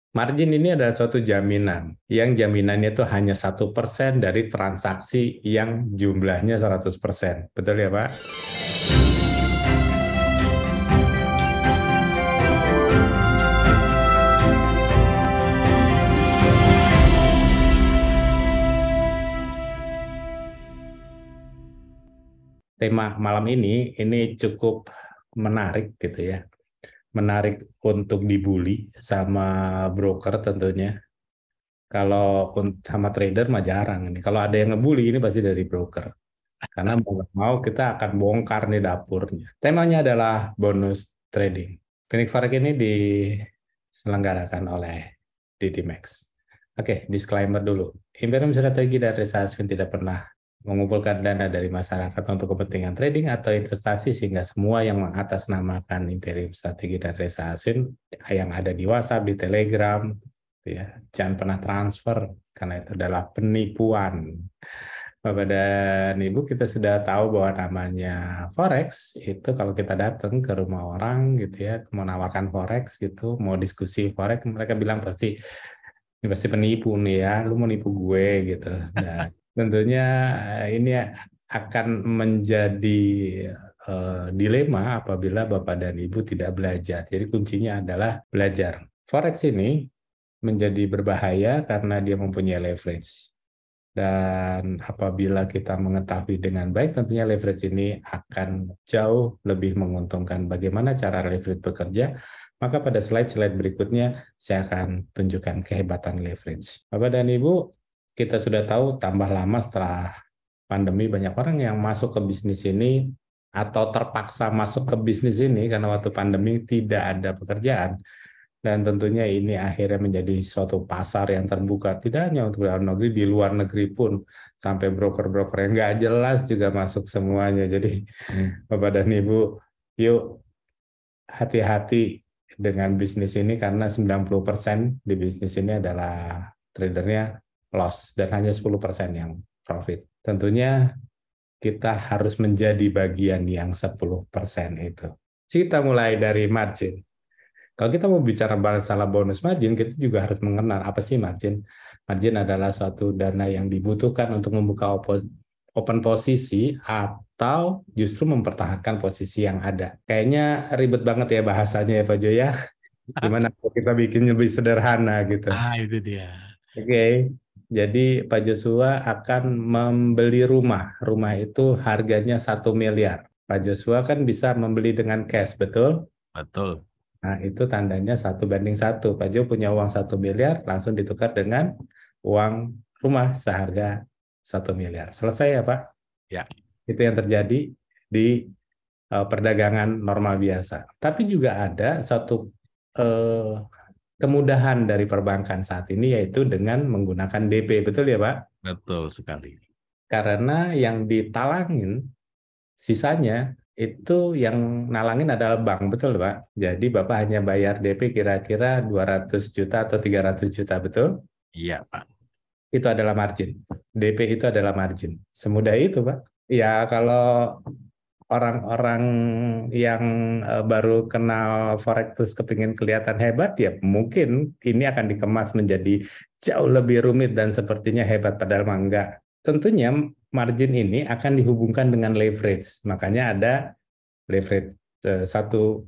Margin ini adalah suatu jaminan, yang jaminannya itu hanya 1% dari transaksi yang jumlahnya 100%. Betul ya, Pak? Tema malam ini cukup menarik gitu ya. Menarik untuk dibully sama broker tentunya. Kalau sama trader mah jarang ini. Kalau ada yang ngebully ini pasti dari broker. Karena mau nggak mau kita akan bongkar nih dapurnya. Temanya adalah bonus trading. Klinik Forex ini diselenggarakan oleh DDMax. Oke, disclaimer dulu. Imperium Strategi dan Reza Aswin tidak pernah mengumpulkan dana dari masyarakat untuk kepentingan trading atau investasi, sehingga semua yang mengatasnamakan Imperium Strategi dan Reza Aswin yang ada di WhatsApp, di Telegram, ya, jangan pernah transfer karena itu adalah penipuan. Bapak dan Ibu, kita sudah tahu bahwa namanya Forex itu kalau kita datang ke rumah orang gitu ya, mau nawarkan Forex gitu, mau diskusi Forex, mereka bilang pasti ini pasti penipu nih ya, lu mau nipu gue gitu. Nah, tentunya ini akan menjadi dilema apabila Bapak dan Ibu tidak belajar. Jadi kuncinya adalah belajar. Forex ini menjadi berbahaya karena dia mempunyai leverage. Dan apabila kita mengetahui dengan baik, tentunya leverage ini akan jauh lebih menguntungkan. Bagaimana cara leverage bekerja? Maka pada slide-slide berikutnya saya akan tunjukkan kehebatan leverage. Bapak dan Ibu, kita sudah tahu tambah lama setelah pandemi banyak orang yang masuk ke bisnis ini atau terpaksa masuk ke bisnis ini karena waktu pandemi tidak ada pekerjaan. Dan tentunya ini akhirnya menjadi suatu pasar yang terbuka, tidak hanya untuk dalam negeri, di luar negeri pun, sampai broker-broker yang nggak jelas juga masuk semuanya. Jadi Bapak dan Ibu, yuk hati-hati dengan bisnis ini karena 90% di bisnis ini adalah tradernya loss dan hanya 10% yang profit. Tentunya kita harus menjadi bagian yang 10% itu. Kita mulai dari margin. Kalau kita mau bicara masalah bonus margin, kita juga harus mengenal apa sih margin. Margin adalah suatu dana yang dibutuhkan untuk membuka open posisi atau justru mempertahankan posisi yang ada. Kayaknya ribet banget ya bahasanya ya Pak Jo ya. Gimana kalau kita bikin lebih sederhana gitu. Itu dia. Oke, jadi Pak Joshua akan membeli rumah. Rumah itu harganya 1 miliar. Pak Joshua kan bisa membeli dengan cash, betul? Betul. Nah, itu tandanya 1 banding 1. Pak Jo punya uang 1 miliar, langsung ditukar dengan uang rumah seharga 1 miliar. Selesai ya, Pak? Ya. Itu yang terjadi di perdagangan normal biasa. Tapi juga ada satu eh, kemudahan dari perbankan saat ini, yaitu dengan menggunakan DP. Betul ya, Pak? Betul sekali. Karena yang ditalangin sisanya itu yang nalangin adalah bank, betul Pak? Jadi Bapak hanya bayar DP kira-kira 200 juta atau 300 juta, betul? Iya, Pak. Itu adalah margin. DP itu adalah margin. Semudah itu, Pak. Ya, kalau orang-orang yang baru kenal Forex terus kepingin kelihatan hebat, ya mungkin ini akan dikemas menjadi jauh lebih rumit dan sepertinya hebat, padahal mah enggak. Tentunya margin ini akan dihubungkan dengan leverage. Makanya ada leverage 1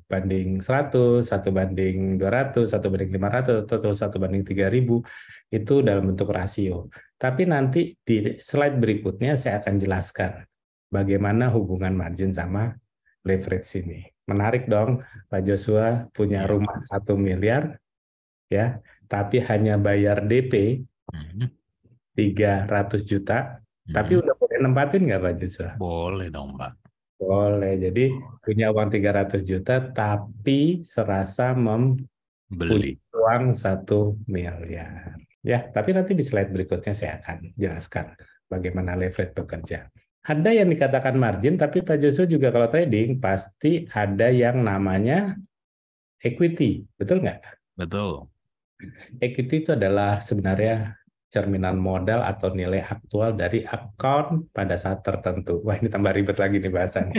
banding 100, 1 banding 200, 1 banding 500, atau 1 banding 3.000, itu dalam bentuk rasio. Tapi nanti di slide berikutnya saya akan jelaskan bagaimana hubungan margin sama leverage ini. Menarik dong, Pak Joshua punya Iya, rumah Pak. 1 miliar, ya, tapi hanya bayar DP Mhm. 300 juta, tapi Mhm. udah boleh nempatin nggak Pak Joshua? Boleh dong, Pak. Boleh. Jadi punya uang 300 juta tapi serasa mempunyai Beli. uang 1 miliar. Ya, tapi nanti di slide berikutnya saya akan jelaskan bagaimana leverage bekerja. Ada yang dikatakan margin, tapi Pak Joshua juga kalau trading pasti ada yang namanya equity. Betul nggak? Betul. Equity itu adalah sebenarnya cerminan modal atau nilai aktual dari account pada saat tertentu. Wah, ini tambah ribet lagi nih bahasannya.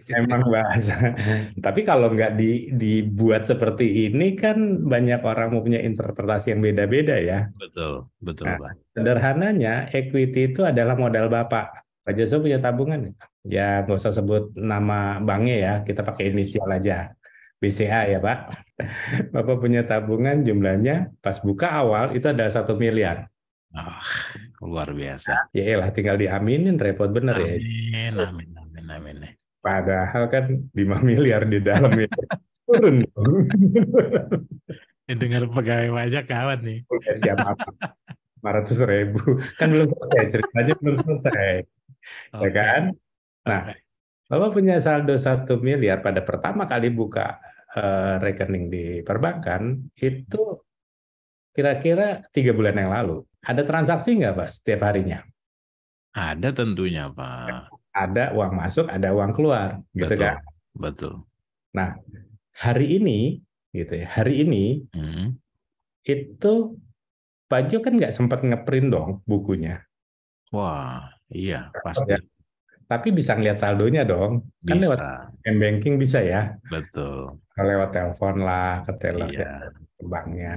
Emang bahasa. Tapi kalau nggak dibuat seperti ini kan banyak orang mempunyai interpretasi yang beda-beda ya. Betul, betul Nah, Pak. sederhananya equity itu adalah modal Bapak. Pak Joso punya tabungan nggak? Ya nggak usah sebut nama banknya ya, kita pakai inisial aja. BCA ya Pak. Bapak punya tabungan jumlahnya pas buka awal itu adalah 1 miliar. Ah, luar biasa. Ya elah tinggal diaminin repot bener ya. Amin, amin, amin, amin. Padahal kan 5 miliar di dalamnya. Turun dong. Dengar pegawai pajak kawan nih. Udah siap apa? 500.000. Kan belum selesai, ceritanya belum selesai. Ya Oke, kan? Nah, oke. Bapak punya saldo 1 miliar pada pertama kali buka rekening di perbankan, itu kira-kira 3 bulan yang lalu. Ada transaksi nggak Pak setiap harinya? Ada tentunya Pak. Ada uang masuk, ada uang keluar, gitu Betul, kan? betul. Nah, hari ini, gitu ya, hari ini Hmm. itu Pak Jo kan nggak sempat ngeprint dong bukunya. Wah, iya pasti. Ya, tapi bisa ngeliat saldonya dong. Kan lewat Bisa, m-banking bisa ya. betul. Lewat telepon lah, ke teller, Iya. ke banknya.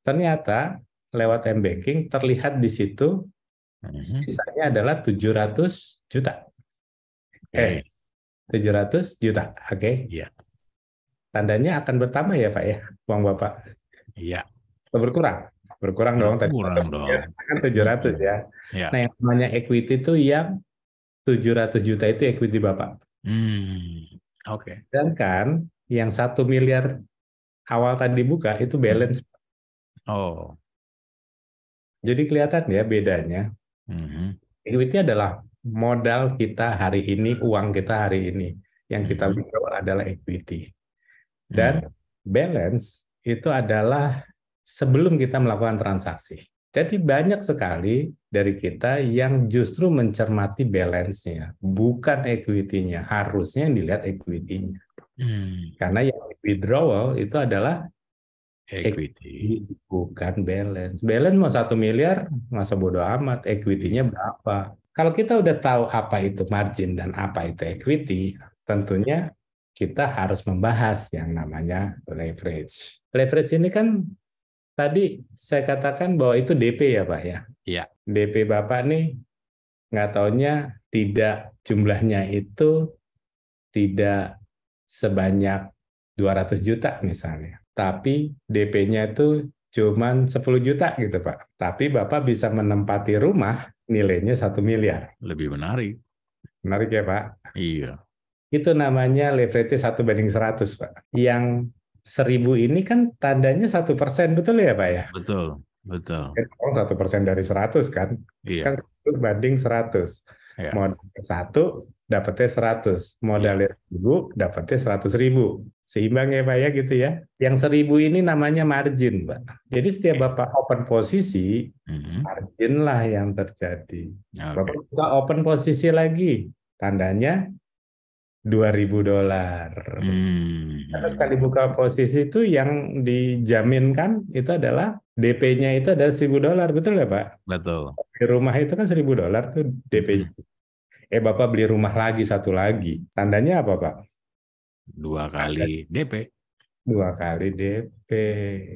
Ternyata lewat m-banking terlihat di situ Mhm. sisanya adalah 700 juta. Oke, 700 juta. Oke. iya, Tandanya akan bertambah ya Pak ya, uang Bapak. iya. Atau berkurang? Berkurang dong. Tadi Berkurang dong. kan 700 Mhm. ya. Ya. Nah, yang namanya equity itu yang 700 juta itu equity Bapak. Hmm. Oke. Sedangkan yang 1 miliar awal tadi buka itu Mhm. balance. Oh. Jadi kelihatan ya bedanya. Mhm. Equity adalah modal kita hari ini, uang kita hari ini. Yang kita Mhm. withdraw adalah equity. Dan Hmm. balance itu adalah sebelum kita melakukan transaksi. Jadi banyak sekali dari kita yang justru mencermati balance-nya, bukan equity-nya. Harusnya yang dilihat equity-nya. Hmm. Karena yang withdrawal itu adalah Equity. equity, bukan balance. Balance mau 1 miliar, masa bodo amat. Equity-nya Iya. berapa? Kalau kita udah tahu apa itu margin dan apa itu equity, tentunya kita harus membahas yang namanya leverage. Leverage ini kan tadi saya katakan bahwa itu DP ya Pak ya. Iya. DP Bapak nih nggak taunya tidak jumlahnya itu tidak sebanyak 200 juta misalnya. Tapi DP-nya itu cuman 10 juta gitu Pak. Tapi Bapak bisa menempati rumah nilainya 1 miliar. Lebih menarik. Menarik ya Pak? Iya. Itu namanya leverage 1/100 Pak. Yang 1.000 ini kan tandanya 1%, betul ya Pak ya? Betul. Betul. 1% dari 100 kan? Kan Iya. 1 banding 100. Iya. Modal 1 dapatnya 100. Iya. Modal 1.000 dapatnya 100.000. Seimbang ya Pak ya gitu ya. Yang 1.000 ini namanya margin Pak. Jadi setiap Oke. Bapak open posisi, Mhm. margin lah yang terjadi. Bapak Oke. buka open posisi lagi. Tandanya $2.000. Karena sekali Hmm. buka posisi itu yang dijaminkan itu adalah DP-nya itu adalah $1.000, betul ya Pak? Betul. Di rumah itu kan $1.000 tuh DP-nya. Mhm. Bapak beli rumah lagi satu lagi. Tandanya apa Pak? 2 kali DP. 2 kali DP.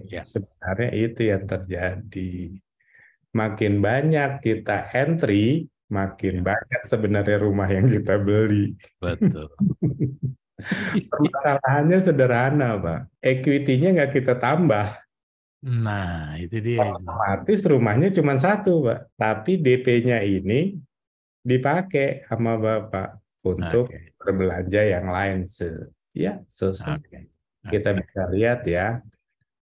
Ya. Sebenarnya itu yang terjadi. Makin banyak kita entry, makin Ya. banyak sebenarnya rumah yang kita beli. Betul. Permasalahannya sederhana Pak. Equity-nya nggak kita tambah. Nah, itu dia itu. Otomatis rumahnya cuma satu, Pak. Tapi DP-nya ini dipakai sama Bapak untuk Oke. berbelanja yang lain. Ya, Oke. kita Oke. bisa lihat ya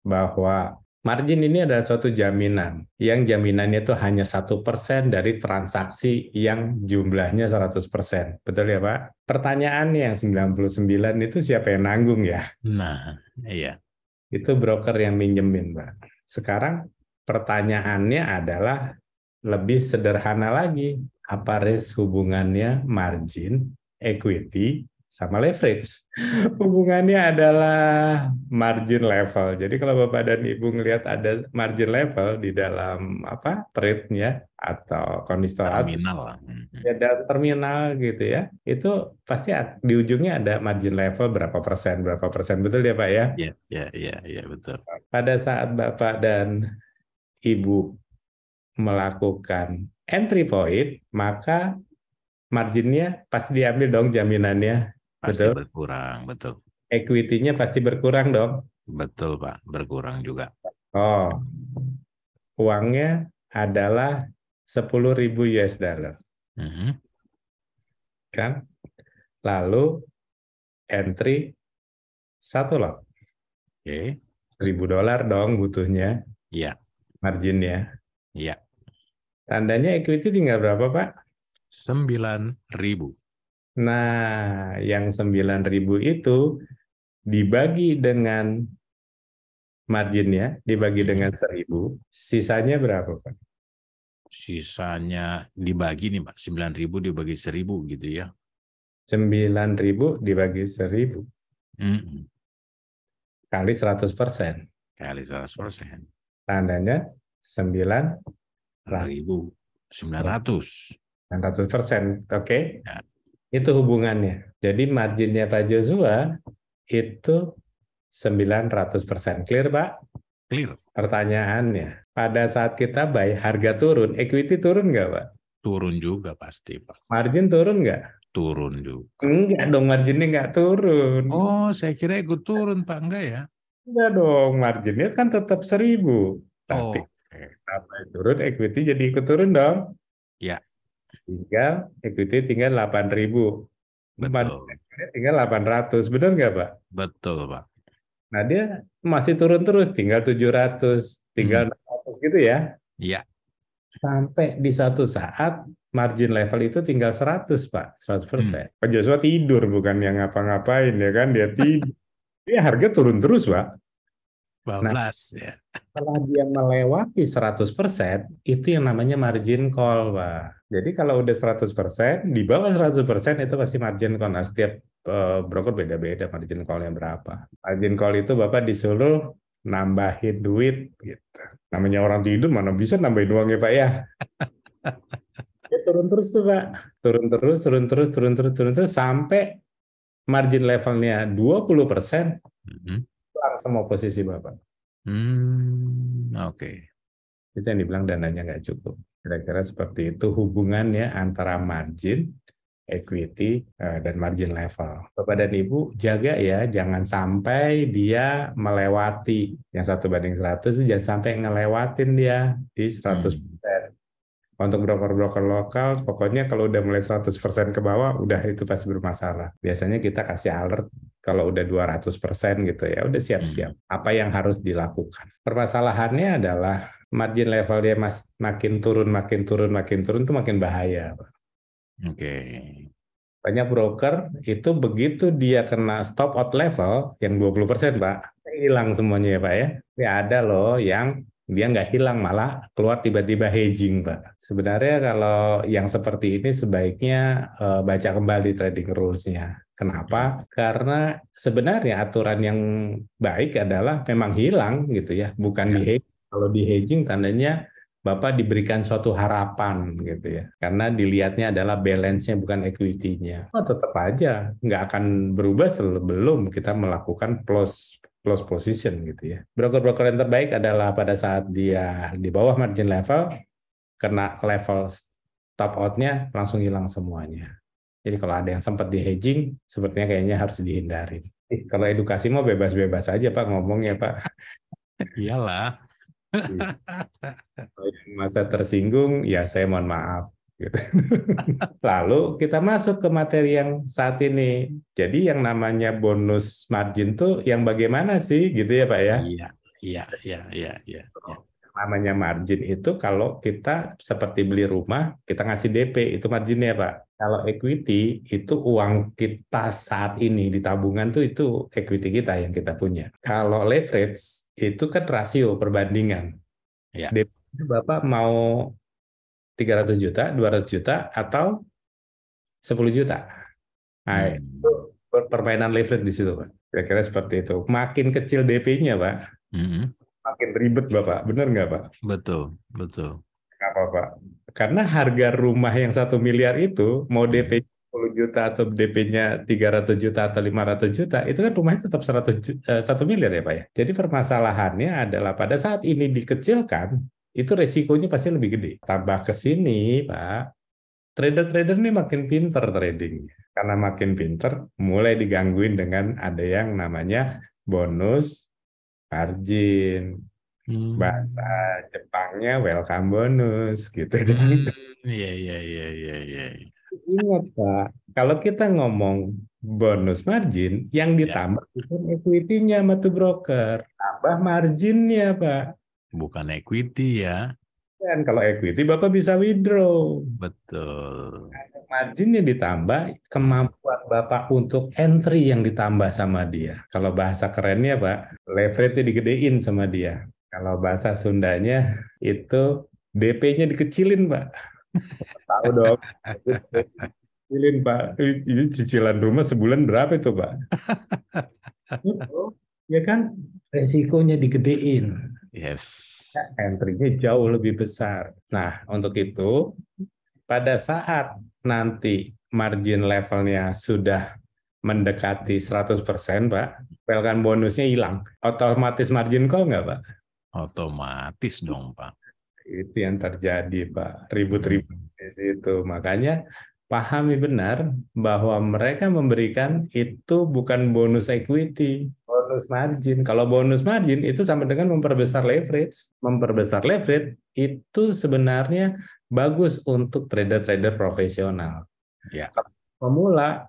bahwa margin ini adalah suatu jaminan. Yang jaminannya itu hanya 1% dari transaksi yang jumlahnya 100%. Betul ya, Pak? Pertanyaannya yang 99 itu siapa yang nanggung ya? Nah, iya. Itu broker yang minjemin, Pak. Sekarang pertanyaannya adalah lebih sederhana lagi. Apa hubungannya margin, equity, sama leverage. Hubungannya adalah margin level. Jadi kalau Bapak dan Ibu ngelihat ada margin level di dalam apa trade-nya atau kondisi Terminal lah. ya dalam terminal gitu ya, itu pasti di ujungnya ada margin level berapa persen, betul ya Pak ya? Iya, iya, iya, iya, betul. Pada saat Bapak dan Ibu melakukan entry point, maka marginnya pasti diambil dong jaminannya, Pasti betul? berkurang, betul. Equity-nya pasti berkurang dong. Betul, Pak. Berkurang juga. Oh, uangnya adalah 10.000 US dollar, Mhm. kan? Lalu entry satu lot, Oke. $1.000 dong butuhnya Iya, marginnya. iya. Tandanya equity tinggal berapa, Pak? 9.000. Nah, yang 9.000 itu dibagi dengan marginnya, dibagi Mhm. dengan 1.000, sisanya berapa, Pak? Sisanya dibagi nih, Pak. 9.000 dibagi 1.000 gitu ya. 9.000 dibagi 1.000 Mhm. kali 100%. Kali 100%. Tandanya 1.900. 900%. Oke, Ya, itu hubungannya. Jadi marginnya Pak Joshua itu 900%. Clear, Pak? clear. Pertanyaannya, pada saat kita buy, harga turun, equity turun nggak, Pak? Turun juga pasti, Pak. Margin turun nggak? Turun juga. Enggak dong, marginnya nggak turun. Oh, saya kira ikut turun, Pak. Enggak ya? Enggak dong, marginnya kan tetap 1.000. Tapi Oke. apa yang turun, equity jadi ikut turun dong. Ya, Tinggal 8.000. betul. Marginnya tinggal 800. Benar nggak, Pak? Betul, Pak. Nah, dia masih turun terus, tinggal 700, tinggal Hmm. 600 gitu ya. Ya. Sampai di satu saat margin level itu tinggal 100, Pak, 100%. Hmm. Pak Joshua tidur, bukan yang ngapa-ngapain ya kan, dia tidur. Dia harga turun terus, Pak. Nah, 12 ya. setelah dia melewati 100%, itu yang namanya margin call, Pak. Jadi kalau udah 100%, di bawah 100% itu pasti margin call. Nah, setiap broker beda-beda margin call-nya berapa. Margin call itu Bapak disuruh nambahin duit gitu. Namanya orang tidur mana bisa nambahin uang ya Pak ya. Ya turun terus tuh Pak. Turun terus, turun terus, turun terus, turun terus sampai margin levelnya 20%, Mhm. hilang semua posisi Bapak. Oke. Itu yang dibilang dananya nggak cukup. Kira-kira seperti itu hubungannya antara margin, equity, dan margin level. Bapak dan Ibu jaga ya, jangan sampai dia melewati yang 1:100, jangan sampai ngelewatin dia di 100%. Hmm. Untuk broker-broker lokal, pokoknya kalau udah mulai 100% ke bawah, udah itu pasti bermasalah. Biasanya kita kasih alert kalau udah 200% gitu ya, udah siap-siap. Hmm. Apa yang harus dilakukan? Permasalahannya adalah margin level dia makin turun, makin turun, makin turun, itu makin bahaya. Oke. Banyak broker itu begitu dia kena stop out level yang 20%, Pak, hilang semuanya ya Pak ya. Ya ada loh yang dia nggak hilang malah keluar tiba-tiba hedging, Pak. Sebenarnya kalau yang seperti ini sebaiknya baca kembali trading rules-nya. Hmm. Kenapa? Karena sebenarnya aturan yang baik adalah memang hilang gitu ya, bukan di Ya. hedging. Kalau di hedging tandanya Bapak diberikan suatu harapan gitu ya. Karena dilihatnya adalah balance-nya bukan equity-nya. Oh, tetap aja nggak akan berubah sebelum kita melakukan close position gitu ya. Broker-broker yang terbaik adalah pada saat dia di bawah margin level, kena level stop out-nya langsung hilang semuanya. Jadi kalau ada yang sempat di hedging, sepertinya kayaknya harus dihindari. Kalau edukasi mau bebas-bebas aja Pak ngomongnya Pak. Iyalah. Kalau yang masa tersinggung, ya saya mohon maaf. Gitu. Lalu kita masuk ke materi yang saat ini. Jadi yang namanya bonus margin tuh yang bagaimana sih gitu ya Pak ya? Iya, iya, iya, iya, iya, iya. Yang namanya margin itu kalau kita seperti beli rumah, kita ngasih DP, itu marginnya Pak. Kalau equity, itu uang kita saat ini di tabungan tuh itu equity kita yang kita punya. Kalau leverage, itu kan rasio perbandingan. Iya. DP Bapak mau 300 juta, 200 juta, atau 10 juta. Nah, itu Hmm. permainan leverage di situ, Pak. Kira-kira seperti itu. Makin kecil DP-nya, Pak, makin ribet, Bapak. Benar nggak, Pak? Betul, betul. Kenapa, Pak? Karena harga rumah yang 1 miliar itu, mau DP 10 juta atau DP-nya 300 juta atau 500 juta, itu kan rumahnya tetap 1 miliar ya, Pak ya. Jadi permasalahannya adalah pada saat ini dikecilkan, itu resikonya pasti lebih gede. Tambah ke sini, Pak, trader-trader ini makin pinter trading. Karena makin pinter, mulai digangguin dengan ada yang namanya bonus margin. Bahasa Jepangnya welcome bonus gitu kan. Iya, iya, iya, iya, iya. Ingat Pak, kalau kita ngomong bonus margin, yang Ya, ditambah bukan equity-nya sama tuh broker, tambah marginnya Pak. bukan equity ya. Dan kalau equity Bapak bisa withdraw. Betul. Marginnya ditambah, kemampuan Bapak untuk entry yang ditambah sama dia. Kalau bahasa kerennya Pak, leverage-nya digedein sama dia. Kalau bahasa Sundanya itu DP-nya dikecilin Pak. Tahu dong. Dikecilin Pak. Ini cicilan rumah sebulan berapa itu Pak? Ya kan resikonya digedein. Yes. Entry-nya jauh lebih besar. Nah, untuk itu pada saat nanti margin levelnya sudah mendekati 100%, Pak, welcome bonusnya hilang. Otomatis margin call nggak, Pak? Otomatis dong, Pak. Itu yang terjadi, Pak. Ribut-ribut di situ. Makanya pahami benar bahwa mereka memberikan itu bukan bonus equity, bonus margin. Kalau bonus margin itu sama dengan memperbesar leverage. Memperbesar leverage itu sebenarnya bagus untuk trader-trader profesional. Ya. Kalau pemula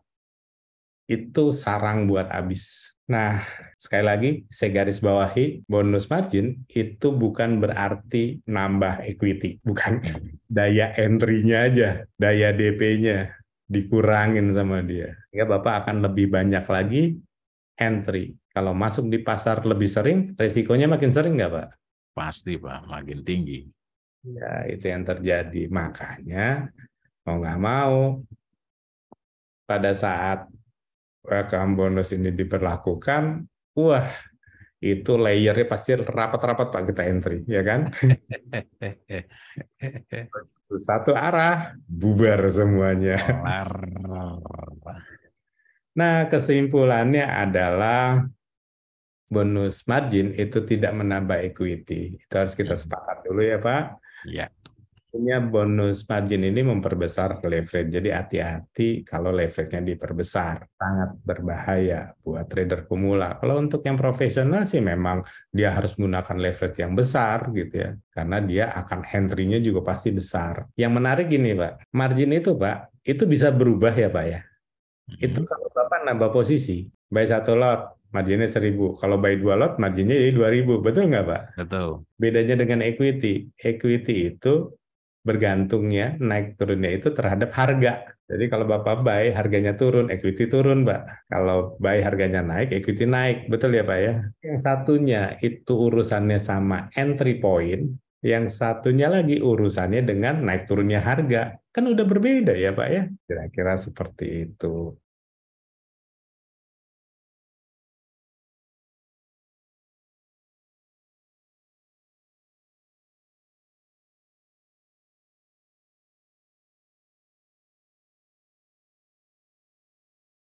itu sarang buat habis. Nah, sekali lagi saya garis bawahi, bonus margin itu bukan berarti nambah equity, bukan daya entry-nya aja, daya DP-nya dikurangin sama dia. Sehingga Bapak akan lebih banyak lagi entry. Kalau masuk di pasar lebih sering, resikonya makin sering nggak, Pak? Pasti, Pak. Makin tinggi. Ya, itu yang terjadi. Makanya, mau nggak mau, pada saat welcome bonus ini diberlakukan, wah, itu layernya pasti rapat-rapat Pak kita entry, ya kan? Satu arah, bubar semuanya. Kelar. Nah, kesimpulannya adalah bonus margin itu tidak menambah equity. Itu harus kita sepakat dulu ya Pak. Ya. Punya bonus margin ini memperbesar leverage. Jadi hati-hati kalau leverage-nya diperbesar. Sangat berbahaya buat trader pemula. Kalau untuk yang profesional sih memang dia harus menggunakan leverage yang besar gitu ya. Karena dia akan entry-nya juga pasti besar. Yang menarik gini Pak, margin itu Pak, itu bisa berubah ya Pak ya. Itu kalau Bapak nambah posisi, buy 1 lot, marginnya 1.000. Kalau buy 2 lot, marginnya jadi 2.000. Betul nggak Pak? Betul. Bedanya dengan equity. Equity itu bergantungnya naik turunnya itu terhadap harga. Jadi kalau Bapak buy harganya turun, equity turun, Pak. Kalau buy harganya naik, equity naik. Betul ya, Pak ya? Yang satunya itu urusannya sama entry point, yang satunya lagi urusannya dengan naik turunnya harga. Kan udah berbeda ya, Pak ya? Kira-kira seperti itu.